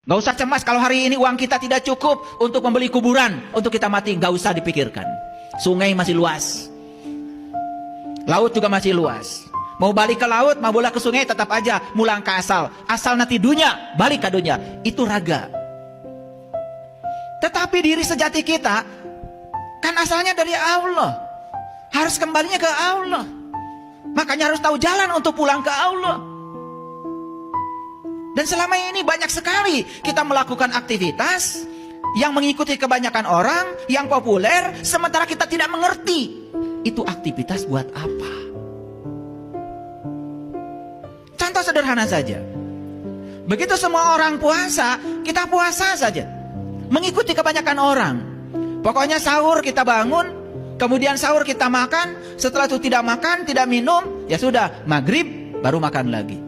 Gak usah cemas kalau hari ini uang kita tidak cukup untuk membeli kuburan, untuk kita mati. Gak usah dipikirkan. Sungai masih luas, laut juga masih luas. Mau balik ke laut, mau bola ke sungai, tetap aja mulang ke asal. Asal nanti dunia, balik ke dunia. Itu raga. Tetapi diri sejati kita kan asalnya dari Allah, harus kembalinya ke Allah. Makanya harus tahu jalan untuk pulang ke Allah. Dan selama ini banyak sekali kita melakukan aktivitas yang mengikuti kebanyakan orang, yang populer, sementara kita tidak mengerti itu aktivitas buat apa. Contoh sederhana saja, begitu semua orang puasa, kita puasa saja, mengikuti kebanyakan orang. Pokoknya sahur kita bangun, kemudian sahur kita makan, setelah itu tidak makan, tidak minum, ya sudah, maghrib baru makan lagi.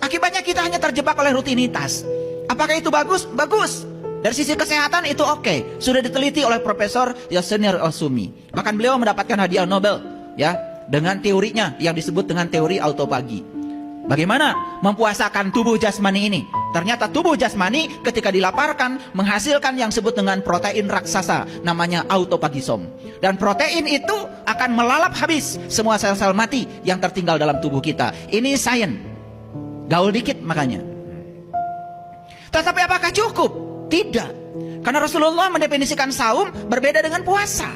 Akibatnya kita hanya terjebak oleh rutinitas. Apakah itu bagus? Bagus. Dari sisi kesehatan itu oke. Sudah diteliti oleh Profesor Yasenir Osumi. Bahkan beliau mendapatkan hadiah Nobel, ya, dengan teorinya yang disebut dengan teori autopagi. Bagaimana mempuasakan tubuh jasmani ini? Ternyata tubuh jasmani ketika dilaparkan menghasilkan yang disebut dengan protein raksasa, namanya autopagisom. Dan protein itu akan melalap habis semua sel-sel mati yang tertinggal dalam tubuh kita. Ini sains. Gaul dikit makanya. Tetapi apakah cukup? Tidak. Karena Rasulullah mendefinisikan saum berbeda dengan puasa.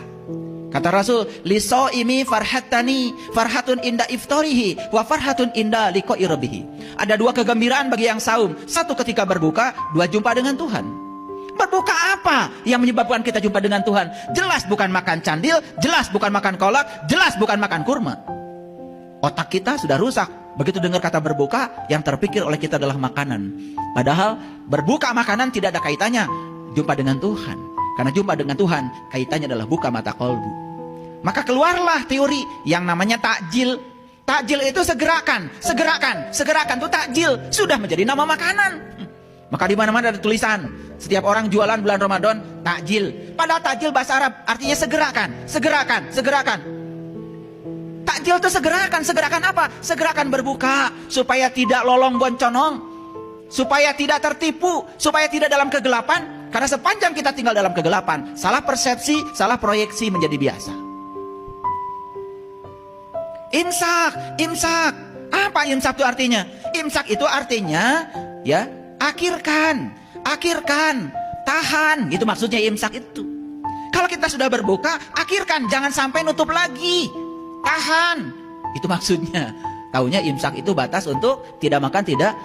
Kata Rasul, lisoimi farhatani, farhatun inda iftarihi, wa farhatun inda liqa'i rabbih. Ada dua kegembiraan bagi yang saum. Satu ketika berbuka, dua jumpa dengan Tuhan. Berbuka apa yang menyebabkan kita jumpa dengan Tuhan? Jelas bukan makan candil, jelas bukan makan kolak, jelas bukan makan kurma. Otak kita sudah rusak. Begitu dengar kata berbuka, yang terpikir oleh kita adalah makanan. Padahal berbuka makanan tidak ada kaitannya jumpa dengan Tuhan. Karena jumpa dengan Tuhan kaitannya adalah buka mata kolbu. Maka keluarlah teori yang namanya takjil. Takjil itu segerakan, segerakan, segerakan itu takjil, sudah menjadi nama makanan. Maka di mana-mana ada tulisan, setiap orang jualan bulan Ramadan takjil. Padahal takjil bahasa Arab artinya segerakan, segerakan, segerakan. Takjil itu segerakan, segerakan apa? Segerakan berbuka, supaya tidak lolong bonconong, supaya tidak tertipu, supaya tidak dalam kegelapan. Karena sepanjang kita tinggal dalam kegelapan, salah persepsi, salah proyeksi menjadi biasa. Imsak, imsak. Apa imsak itu artinya? Imsak itu artinya, ya, akhirkan, akhirkan, tahan. Itu maksudnya imsak itu. Kalau kita sudah berbuka, akhirkan, jangan sampai nutup lagi. Tahan. Itu maksudnya. Taunya imsak itu batas untuk tidak makan, tidak